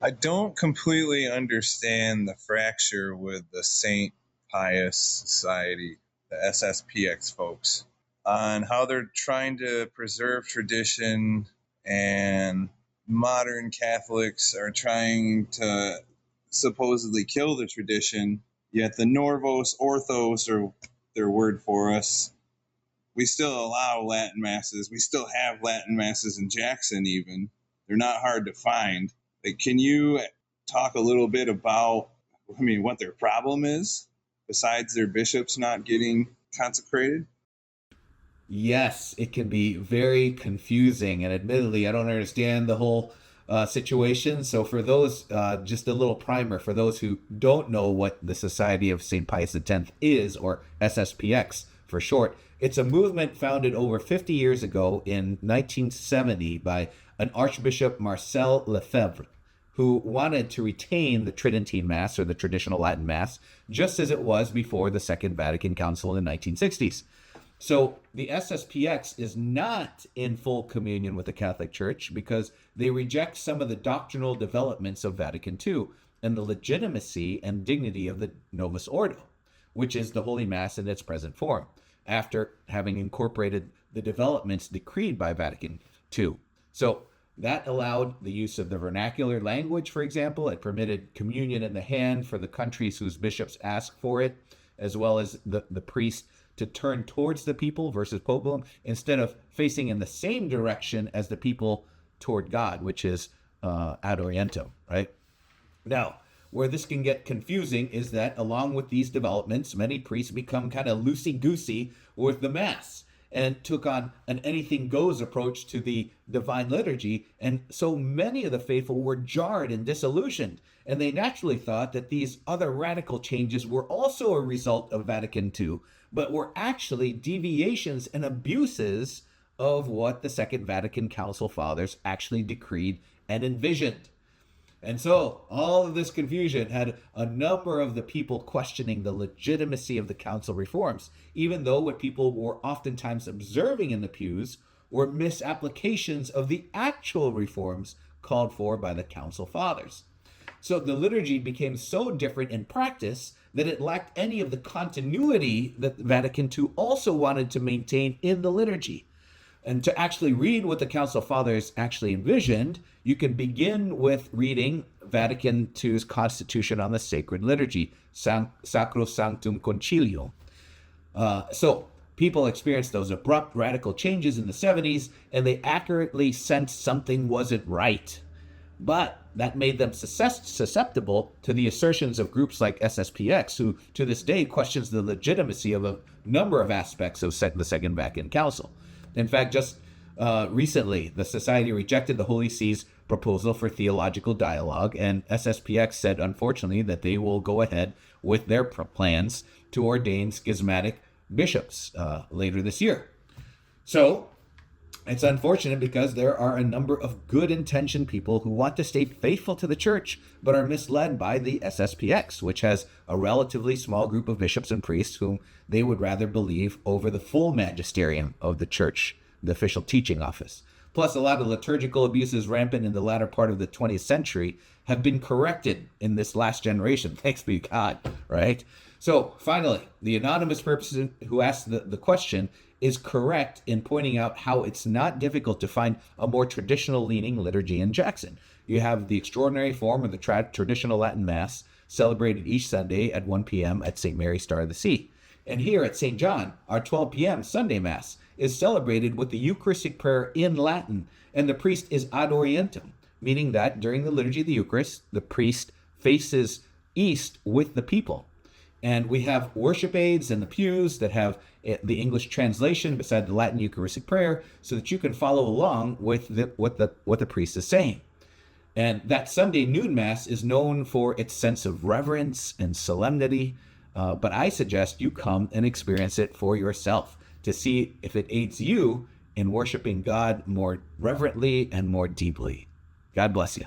I don't completely understand the fracture with the St. Pius Society, the SSPX folks, on how they're trying to preserve tradition and modern Catholics are trying to supposedly kill the tradition, yet the Norvos Orthos are their word for us. We still allow Latin masses. We still have Latin masses in Jackson even. They're not hard to find. Like, can you talk a little bit about, what their problem is besides their bishops not getting consecrated? Yes, it can be very confusing, and admittedly, I don't understand the whole situation. So, for those, just a little primer for those who don't know what the Society of St. Pius X is, or SSPX for short, it's a movement founded over 50 years ago in 1970 by an Archbishop Marcel Lefebvre, who wanted to retain the Tridentine Mass, or the traditional Latin Mass, just as it was before the Second Vatican Council in the 1960s. So the SSPX is not in full communion with the Catholic Church because they reject some of the doctrinal developments of Vatican II and the legitimacy and dignity of the Novus Ordo, which is the Holy Mass in its present form, after having incorporated the developments decreed by Vatican II. So that allowed the use of the vernacular language, for example. It permitted communion in the hand for the countries whose bishops asked for it, as well as the priest to turn towards the people versus populum, instead of facing in the same direction as the people toward God, which is ad orientem, right? Now, where this can get confusing is that along with these developments, many priests become kind of loosey-goosey with the Mass and took on an anything goes approach to the divine liturgy. And so many of the faithful were jarred and disillusioned. And they naturally thought that these other radical changes were also a result of Vatican II, but were actually deviations and abuses of what the Second Vatican Council fathers actually decreed and envisioned. And so all of this confusion had a number of the people questioning the legitimacy of the council reforms, even though what people were oftentimes observing in the pews were misapplications of the actual reforms called for by the council fathers. So the liturgy became so different in practice that it lacked any of the continuity that Vatican II also wanted to maintain in the liturgy. And to actually read what the Council Fathers actually envisioned, you can begin with reading Vatican II's Constitution on the Sacred Liturgy, Sacro Sanctum Concilio. So people experienced those abrupt radical changes in the 70s, and they accurately sensed something wasn't right. But that made them susceptible to the assertions of groups like SSPX, who to this day questions the legitimacy of a number of aspects of the Second Vatican Council. In fact, just recently, the Society rejected the Holy See's proposal for theological dialogue, and SSPX said, unfortunately, that they will go ahead with their plans to ordain schismatic bishops later this year. So it's unfortunate because there are a number of good-intentioned people who want to stay faithful to the church, but are misled by the SSPX, which has a relatively small group of bishops and priests whom they would rather believe over the full magisterium of the church, the official teaching office. Plus, a lot of liturgical abuses rampant in the latter part of the 20th century have been corrected in this last generation. Thanks be God, right? So finally, the anonymous person who asked the question is correct in pointing out how it's not difficult to find a more traditional leaning liturgy in Jackson. You have the extraordinary form of the traditional Latin Mass celebrated each Sunday at 1 p.m. at St. Mary's Star of the Sea. And here at St. John, our 12 p.m. Sunday Mass is celebrated with the Eucharistic prayer in Latin, and the priest is ad orientem, meaning that during the liturgy of the Eucharist, the priest faces east with the people. And we have worship aids in the pews that have the English translation beside the Latin Eucharistic prayer, so that you can follow along with what the priest is saying. And that Sunday noon Mass is known for its sense of reverence and solemnity, but I suggest you come and experience it for yourself to see if it aids you in worshiping God more reverently and more deeply. God bless you.